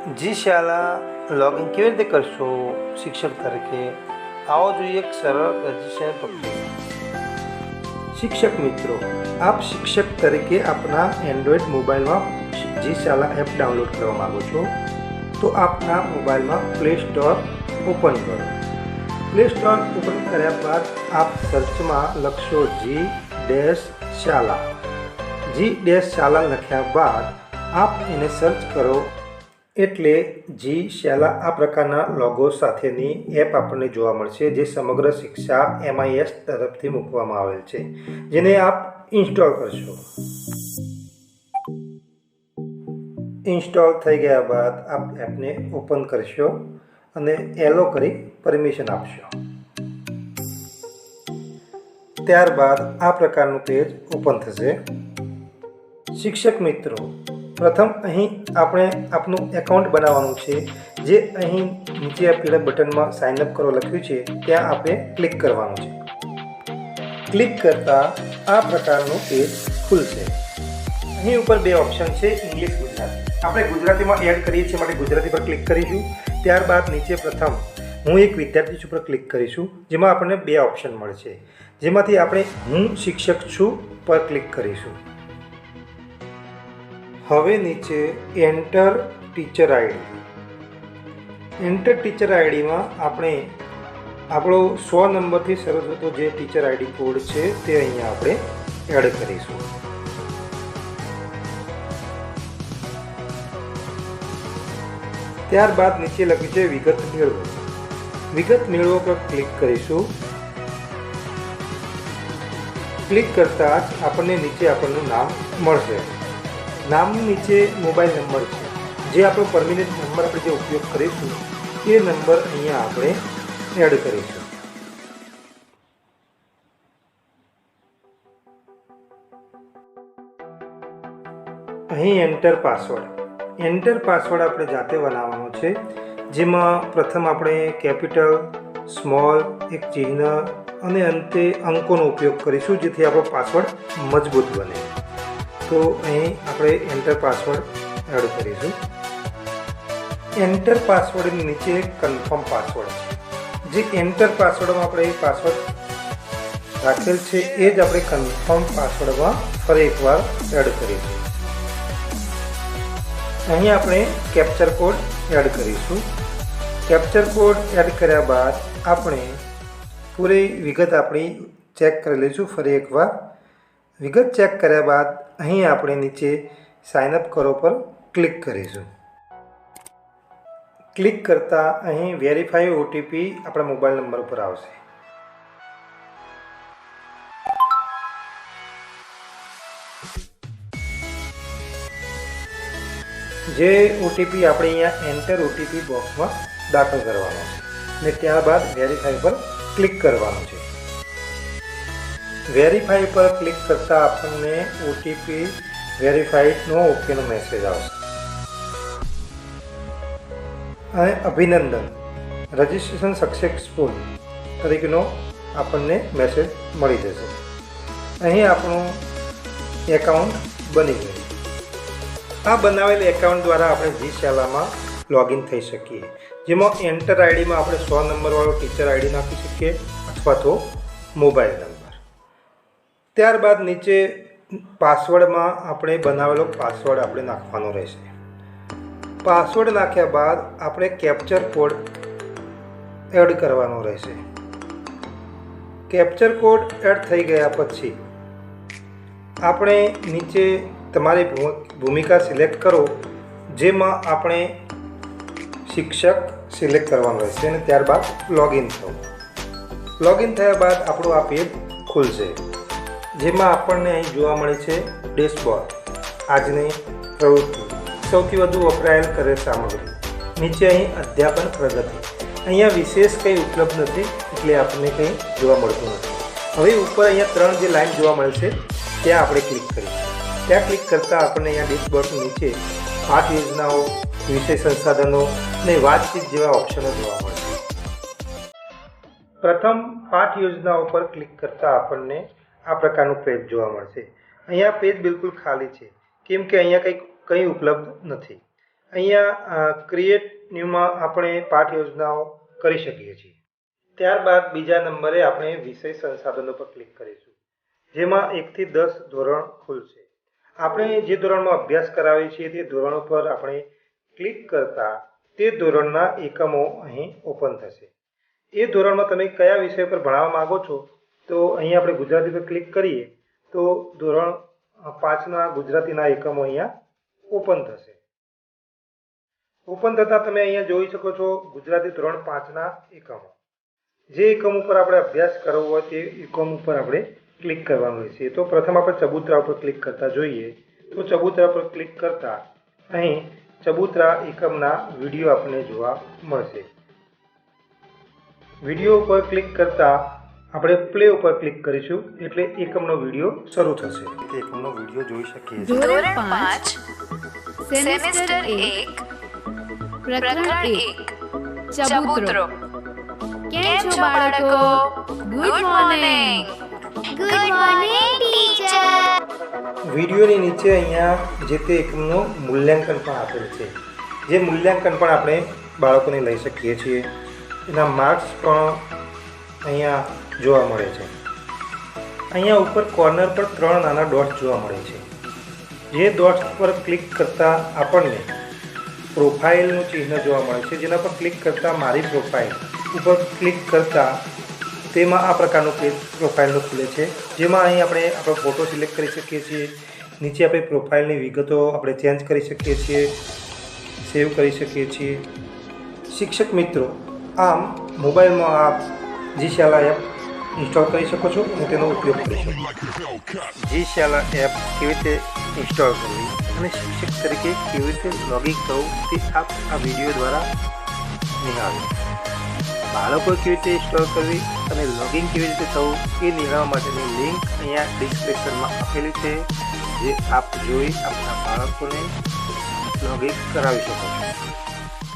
જી શાળા લોગિન કેવી રીતે કરશો શિક્ષક તરીકે? આવો જોઈએ એક સરળ રજીસ્ટ્રેશન પ્રક્રિયા। શિક્ષક મિત્રો, આપ શિક્ષક તરીકે આપના એન્ડ્રોઈડ મોબાઈલમાં જી શાળા એપ ડાઉનલોડ કરવા માગો છો તો આપના મોબાઈલમાં પ્લે સ્ટોર ઓપન કરો। પ્લે સ્ટોર ઓપન કર્યા બાદ આપ સર્ચમાં લખશો જી-શાળા લખ્યા બાદ આપ એને સર્ચ કરો એટલે જી શાળા આ પ્રકારના લોગો સાથેની એપ આપણને જોવા મળશે, જે સમગ્ર શિક્ષા MIS તરફથી મૂકવામાં આવેલ છે, જેને આપ ઇન્સ્ટોલ કરશો। ઇન્સ્ટોલ થઈ ગયા બાદ આપ એપને ઓપન કરશો અને એલો કરી પરમિશન આપશો। ત્યારબાદ આ પ્રકારનું પેજ ઓપન થશે। શિક્ષક મિત્રો, પ્રથમ અહીં આપણે આપનું એકાઉન્ટ બનાવવાનું છે, જે અહીં નીચે આપેલા બટનમાં સાઇન અપ કરો લખ્યું છે ત્યાં આપણે ક્લિક કરવાનું છે। ક્લિક કરતાં આ પ્રકારનું પેજ ખુલશે। અહીં ઉપર બે ઓપ્શન છે, ઇંગ્લિશ ગુજરાતી। આપણે ગુજરાતીમાં એડ કરીએ છીએ માટે ગુજરાતી પર ક્લિક કરીશું। ત્યારબાદ નીચે પ્રથમ હું એક વિદ્યાર્થી છું પર ક્લિક કરીશું, જેમાં આપણને બે ઓપ્શન મળશે, જેમાંથી આપણે હું શિક્ષક છું પર ક્લિક કરીશું। હવે નીચે enter teacher ID. Enter teacher આઈડીમાં આપણે આપણો 100 નંબરથી શરૂ થતો જે ટીચર આઈડી કોડ છે તે અહીંયા આપણે એડ કરીશું। ત્યારબાદ નીચે લખ્યું છે વિગત મેળવો। વિગત મેળવો પર ક્લિક કરીશું। ક્લિક કરતાં જ આપણને નીચે આપણનું નામ મળશે। નામની નીચે મોબાઈલ નંબર છે, જે આપણો પરમિનન્ટ નંબર આપણે જે ઉપયોગ કરીશું એ નંબર અહીંયા આપણે એડ કરીશું। અહીં એન્ટર પાસવર્ડ। એન્ટર પાસવર્ડ આપણે જાતે બનાવવાનો છે, જેમાં પ્રથમ આપણે કેપિટલ, સ્મોલ, એક ચિહ્ન અને અંતે અંકોનો ઉપયોગ કરીશું, જેથી આપણો પાસવર્ડ મજબૂત બને। તો અહીં આપણે એન્ટર પાસવર્ડ એડ કરીશું। એન્ટર પાસવર્ડની નીચે કન્ફર્મ પાસવર્ડ છે, જે એન્ટર પાસવર્ડમાં આપણે પાસવર્ડ રાખેલ છે એ જ આપણે કન્ફર્મ પાસવર્ડમાં ફરી એકવાર એડ કરીશું। અહીં આપણે કેપ્ચર કોડ એડ કરીશું। કેપ્ચર કોડ એડ કર્યા બાદ આપણે પૂરી વિગત આપણી ચેક કરી લઈશું ફરી એકવાર। વિગત ચેક કર્યા બાદ અહીં આપણે નીચે સાઇન અપ કરો પર ક્લિક કરીશું। ક્લિક કરતાં અહીં વેરીફાઈ ઓટીપી આપણા મોબાઈલ નંબર ઉપર આવશે। જે ઓટીપી આપણે અહીંયા એન્ટર ઓટીપી બોક્સમાં દાખલ કરવાનો છે અને ત્યારબાદ વેરીફાઈ પર ક્લિક કરવાનું છે। વેરીફાઈ પર ક્લિક કરતાં આપણને ઓટીપી વેરીફાઈડનો ઓકેનો મેસેજ આવશે અને અભિનંદન, રજિસ્ટ્રેશન સક્સેસફુલ તરીકેનો આપણને મેસેજ મળી જશે। અહીં આપણું એકાઉન્ટ બની ગયું। આ બનાવેલ એકાઉન્ટ દ્વારા આપણે જી શાળામાં લોગિન થઈ શકીએ, જેમાં એન્ટર આઈડીમાં આપણે 100 નંબરવાળો ટીચર આઈડી નાખી શકીએ અથવા તો મોબાઈલ નંબર। ત્યારબાદ નીચે પાસવર્ડમાં આપણે બનાવેલો પાસવર્ડ આપણે નાખવાનો રહેશે। પાસવર્ડ નાખ્યા બાદ આપણે કેપ્ચર કોડ એડ કરવાનો રહેશે। કેપ્ચર કોડ એડ થઈ ગયા પછી આપણે નીચે તમારી ભૂમિકા સિલેક્ટ કરો, જેમાં આપણે શિક્ષક સિલેક્ટ કરવાનું રહેશે અને ત્યારબાદ લોગિન થવું। લોગિન થયા બાદ આપણું આ પેજ ખુલશે, જેમાં આપણને અહીં જોવા મળે છે ડેશબોર્ડ, આજની પ્રવૃત્તિ, સૌથી વધુ વપરાયેલ કરેલ સામગ્રી, નીચે અહીં અધ્યાપન પ્રગતિ। અહીંયા વિશેષ કંઈ ઉપલબ્ધ નથી એટલે આપણને કંઈ જોવા મળતું નથી। હવે ઉપર અહીંયા 3 જે લાઈન જોવા મળે છે ત્યાં આપણે ક્લિક કરીશું। ત્યાં ક્લિક કરતાં આપણને અહીંયા ડેશબોર્ડ નીચે પાઠ યોજનાઓ, વિષય સંસાધનો અને વાતચીત જેવા ઓપ્શનો જોવા મળશે। પ્રથમ પાઠ યોજનાઓ પર ક્લિક કરતાં આપણને આ પ્રકારનું પેજ જોવા મળશે। અહીંયા પેજ બિલકુલ ખાલી છે, કેમ કે અહીંયા કંઈ ઉપલબ્ધ નથી। અહીંયા ક્રિએટ ન્યૂમાં આપણે પાઠ યોજનાઓ કરી શકીએ છીએ. ત્યારબાદ બીજા નંબરે આપણે વિષય સંસાધનો પર ક્લિક કરીશું, જેમાં 1 થી 10 ધોરણ ખુલશે. આપણે જે ધોરણમાં અભ્યાસ કરાવીએ છીએ તે ધોરણ પર આપણે ક્લિક કરતા તે ધોરણના એકમો અહીં ઓપન થશે. એ ધોરણમાં તમે કયા વિષય પર ભણાવવા માંગો છો તો અહીં આપણે ગુજરાતી પર ક્લિક કરીએ તો ધોરણ 5ના ગુજરાતીના એકમો અહીંયા ઓપન થશે. ઓપન થતાં તમે અહીંયા જોઈ શકો છો ગુજરાતી ધોરણ 5ના એકમો. જે એકમ ઉપર આપણે અભ્યાસ કરવો હોય તે એકમ ઉપર આપણે ક્લિક કરવાનું રહેશે. તો પ્રથમ આપણે ચબૂતરા ઉપર ક્લિક કરતા જોઈએ તો ચબૂતરા પર ક્લિક કરતા અહીં ચબૂતરા એકમના વિડીયો આપણને જોવા મળશે. વિડીયો ઉપર ક્લિક કરતા આપણે પ્લે ઉપર ક્લિક કરીશું એટલે એકમનો વિડીયો શરૂ થશે. તે એકમનો વિડીયો જોઈ શકીએ છીએ. ધોરણ 5 સેમેસ્ટર 1 પ્રકરણ 1 ચબૂતરો. કેમ છો બાળકો? Good morning. Good morning teacher. વિડીયોની નીચે અહીંયા જે તે એકમનું મૂલ્યાંકન પણ આપેલ છે. જે મૂલ્યાંકન પણ આપણે બાળકોને લઈ શકીએ છીએ. એના માર્ક્સ પણ અહીંયા જોવા મળે છે. અહીંયા ઉપર કોર્નર પર 3 નાના ડોટ્સ જોવા મળે છે. જે ડોટ્સ પર ક્લિક કરતાં આપણને પ્રોફાઇલનું ચિહ્ન જોવા મળે છે. જેના પર ક્લિક કરતાં મારી પ્રોફાઇલ ઉપર ક્લિક કરતાં તેમાં આ પ્રકારનું પેજ પ્રોફાઇલનું ખુલે છે. જેમાં અહીં આપણે આપણો ફોટો સિલેક્ટ કરી શકીએ છીએ. નીચે આપણે પ્રોફાઇલની વિગતો આપણે ચેન્જ કરી શકીએ છીએ, સેવ કરી શકીએ છીએ. શિક્ષક મિત્રો, આમ મોબાઈલમાં આપ જી શાલા એપ ઇન્સ્ટોલ કરી શકો છો અને તેનો ઉપયોગ કરી શકો. જી શાલા એપ કેવી રીતે ઇન્સ્ટોલ કરવી અને શિક્ષક તરીકે કેવી રીતે લોગિન કરવું તે આપ આ વિડીયો દ્વારા નિહાળો. બાળકો કેવી રીતે ઇન્સ્ટોલ કરવી અને લોગિન કેવી રીતે થવું એ નિહાળવા માટેની લિંક અહીંયા ડિસ્ક્રિપ્શનમાં આપેલી છે, જે આપ જોઈ આપણા બાળકોને લોગિન કરાવી શકો છો.